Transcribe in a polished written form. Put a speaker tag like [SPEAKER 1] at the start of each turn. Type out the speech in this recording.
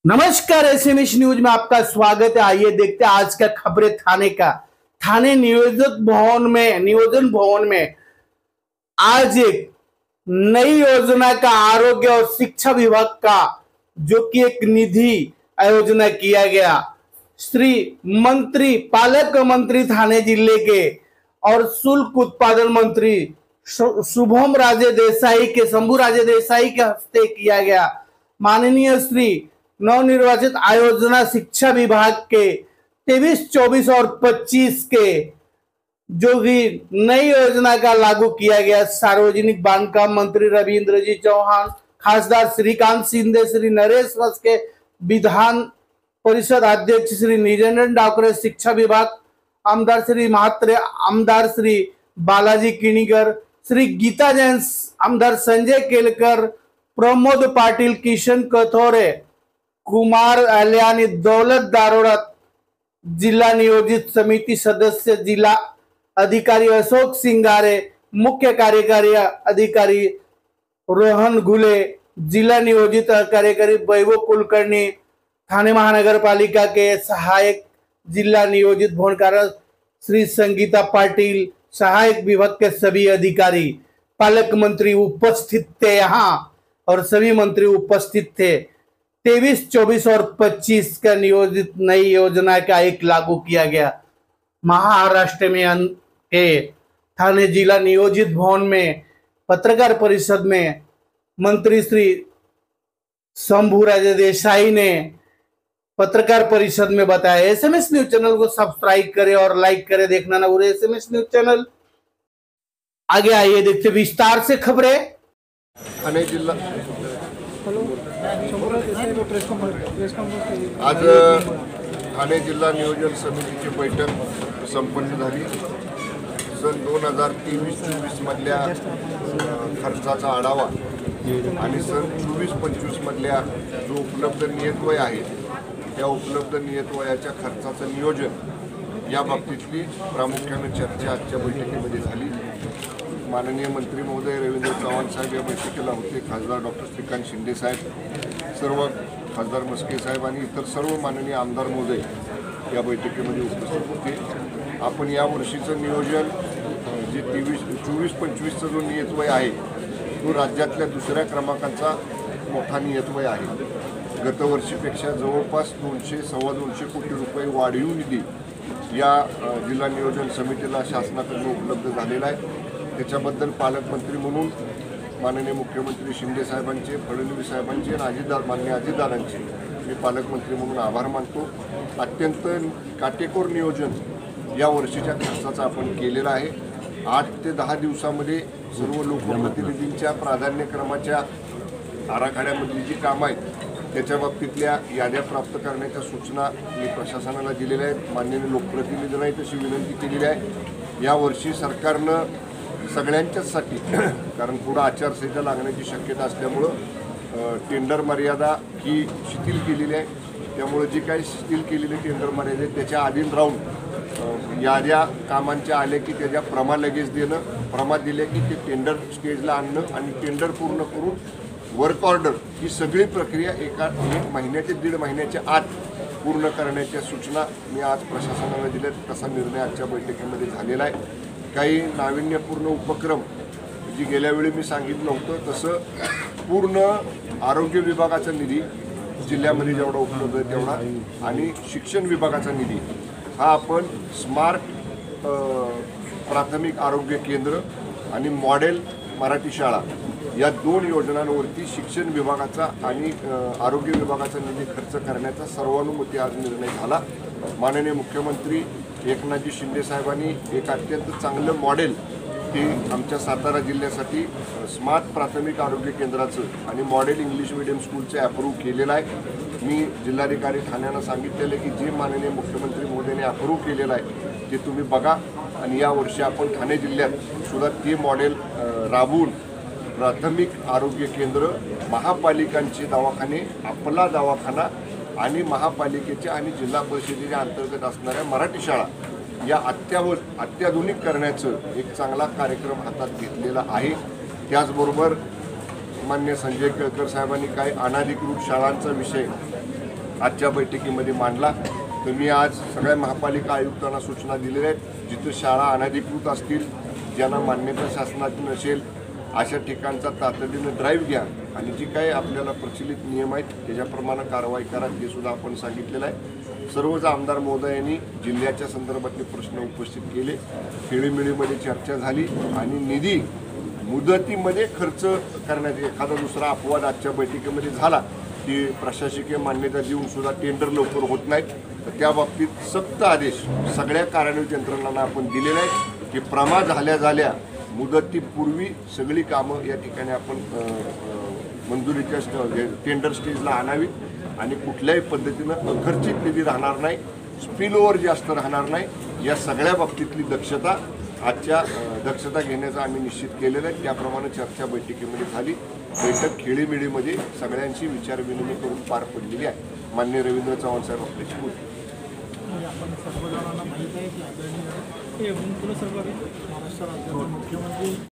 [SPEAKER 1] नमस्कार, SMS news में आपका स्वागत है। आइए देखते हैं आज का खबरें थाने का। थाने नियोजन भवन में आज एक नई योजना का आरोग्य और शिक्षा विभाग का जो कि एक निधि आयोजना किया गया। श्री मंत्री पालक मंत्री थाने जिले के और शुल्क उत्पादन मंत्री शंभू राजे देसाई के हस्ते किया गया। माननीय श्री नवनिर्वाचित आयोजना शिक्षा विभाग के 23, 24 और 25 के जो भी नई योजना का लागू किया गया। सार्वजनिक बांधकाम मंत्री रविंद्र जी चौहान, खासदार श्रीकांत शिंदे, श्री नरेश वस के विधान परिषद अध्यक्ष श्री निरंजन डाकरे, शिक्षा विभाग आमदार श्री महात्रे, आमदार श्री बालाजी किणीकर, श्री गीता जैन, आमदार संजय केलकर, प्रमोद पाटिल, किशन कथोरे, कुमार अल्यानी, दौलत दारोड़ा, जिला नियोजित समिति सदस्य जिला अधिकारी अशोक सिंगारे, मुख्य कार्यकारी अधिकारी रोहन घुले, जिला नियोजित कार्यकारी वैभव कुलकर्णी, थाने महानगर पालिका के सहायक जिला नियोजित भवनकार श्री संगीता पाटिल, सहायक विभाग के सभी अधिकारी, पालक मंत्री उपस्थित थे यहाँ और सभी मंत्री उपस्थित थे। 23, 24 और 25 का नियोजित नई योजना का एक लागू किया गया। महाराष्ट्र में के थाने जिला नियोजित भवन में पत्रकार परिषद में मंत्री श्री शंभू राजे देसाई ने पत्रकार परिषद में बताया। एसएमएस न्यूज चैनल को सब्सक्राइब करें और लाइक करें, देखना ना भूलें एसएमएस न्यूज चैनल। आगे आइए देखते विस्तार से खबरें।
[SPEAKER 2] ठाणे जिल्हा आज ठाणे जिल्हा नियोजन समितीची बैठक संपन्न झाली। सन 2023-24 मधल्या खर्चाचा आढावा आणि सन 24-25 मधल्या जो उपलब्ध नियतव्यय आहे त्या उपलब्ध नियतव्ययाच्या खर्चाचं नियोजन या बाबतीतली प्रामुख्याने चर्चा आजच्या बैठकीमध्ये झाली। माननीय मंत्री महोदय रवींद्र चव्हाण साहेब या बैठकीला होते, खासदार डॉक्टर श्रीकांत शिंदे साहेब, सर्व खासदार मस्के साहेब आणि इतर सर्व माननीय आमदार महोदय या बैठकीमध्ये उपस्थित होते। आपण या वर्षीचं नियोजन जे 24-25चं जो नियतव्यय आहे तो राज्यातल्या दुसऱ्या क्रमांकाचा मोठा नियतव्यय आहे। गतवर्षीपेक्षा जवळपास 200-2.25 कोटी रुपये वाढीव निधी या जिल्हा नियोजन समितीला शासनाकडून उपलब्ध झालेला आहे। त्याच्याबद्दल पालकमंत्री म्हणून माननीय मुख्यमंत्री शिंदे साहेबांचे, फडणवीस साहेबांचे आणि माननीय अजितदादांचे मी पालकमंत्री म्हणून आभार मानतो। अत्यंत काटेकोर नियोजन या वर्षीच्या खर्चाचं आपण केलेलं आहे। 8 ते 10 दिवसामध्ये सर्व लोकप्रतिनिधींच्या प्राधान्यक्रमाच्या आराखड्यामधली जी कामं आहेत त्याच्या बाबतीतल्या याद्या प्राप्त करण्याच्या सूचना मी प्रशासनाला दिलेल्या आहेत। माननीय लोकप्रतिनिधींनाही तशी विनंती केलेली आहे। यावर्षी सरकारनं सगळ्यांच्यासाठी कारण पुढे आचारसंहिता लागण्याची शक्यता असल्यामुळं टेंडर मर्यादा ही शिथिल केलेली आहे। त्यामुळे जी काही शिथिल केलेली टेंडर मर्यादा त्याच्या अधीन राहून याद्या कामांच्या आल्या की त्याच्या प्रमा लगेच देणं, प्रमा दिले की ते टेंडर स्टेजला आणणं आणि टेंडर पूर्ण करून वर्क ऑर्डर ही सगळी प्रक्रिया 1 महिन्या ते 1.5 महिन्याच्या आत पूर्ण करण्याच्या सूचना मी आज प्रशासनाला दिल्यात। तसा निर्णय आजच्या बैठकीमध्ये झालेला आहे। काही नाविन्यपूर्ण उपक्रम जी गेल्या वेळी मी सांगितलं होतं तसं पूर्ण आरोग्य विभागाचा निधी जिल्ह्यामध्ये जेवढा उपलब्ध आहे तेवढा आणि शिक्षण विभागाचा निधी हा आपण स्मार्ट प्राथमिक आरोग्य केंद्र आणि मॉडेल मराठी शाळा या 2 योजनांवरती शिक्षण विभागाचा आणि आरोग्य विभागाचा निधी खर्च करण्याचा सर्वानुमती आज निर्णय झाला। माननीय मुख्यमंत्री एकनाथजी शिंदे साहेबांनी एक अत्यंत चांगलं मॉडेल ते आमच्या सातारा जिल्ह्यासाठी स्मार्ट प्राथमिक आरोग्य केंद्राचं आणि मॉडेल इंग्लिश मीडियम स्कूलचं अप्रूव्ह केलेलं आहे। मी जिल्हाधिकारी ठाण्याला सांगितलेलं की जे माननीय मुख्यमंत्री महोदयांनी अप्रूव्ह केलेलं आहे ते तुम्ही बघा आणि यावर्षी आपण ठाणे जिल्ह्यात सुद्धा ते मॉडेल राबवून प्राथमिक आरोग्य केंद्र, महापालिकांचे दवाखाने, आपला दवाखाना आणि महापालिकेच्या आणि जिल्हा परिषदेच्या अंतर्गत असणाऱ्या मराठी शाळा या अत्याधुनिक करण्याचं एक चांगला कार्यक्रम हातात घेतलेला आहे। त्याचबरोबर मान्य संजय केळकर साहेबांनी काही अनाधिकृत शाळांचा विषय आजच्या बैठकीमध्ये मांडला. तर मी आज सगळ्या महापालिका आयुक्तांना सूचना दिलेल्या आहेत, जिथं शाळा अनधिकृत असतील, ज्यांना मान्यता शासनाची नसेल, अशा ठिकाणचा तातडीनं ड्राईव्ह घ्या आणि जी काही आपल्याला प्रचलित नियम आहेत त्याच्याप्रमाणे कारवाई करा, हे सुद्धा आपण सांगितलेलं आहे. सर्वच आमदार महोदयांनी जिल्ह्याच्या संदर्भातले प्रश्न उपस्थित केले. खेळीमेळीमध्ये चर्चा झाली आणि निधी मुदतीमध्ये खर्च करण्यात एखादा दुसरा अपवाद आजच्या बैठकीमध्ये झाला की प्रशासकीय मान्यता देऊन सुद्धा टेंडर लवकर होत नाहीत. तर त्या बाबतीत सक्त आदेश सगळ्या कार्यान्वित यंत्रणांना आपण दिलेले आहेत की प्रमाद झाल्या मुदतीपूर्वी सगळी कामं या ठिकाणी आपण मंजुरीच्या टेंडर स्टेजला आणावीत आणि कुठल्याही पद्धतीनं अखर्चित निधी राहणार नाही, स्पिल ओव्हर जास्त राहणार नाही. या सगळ्या बाबतीतली दक्षता घेण्याचं आम्ही निश्चित केलेलं आहे. त्याप्रमाणे चर्चा बैठकीमध्ये झाली. बैठक खेळीमेळीमध्ये सगळ्यांची विचारविनिमय करून पार पडलेली आहे. माननीय रवींद्र चव्हाण साहेब आपल्याशी बोलतो.
[SPEAKER 3] आपण सर्वजणांना माहीत आहे की आदरणीय महाराष्ट्र राज्याचे मुख्यमंत्री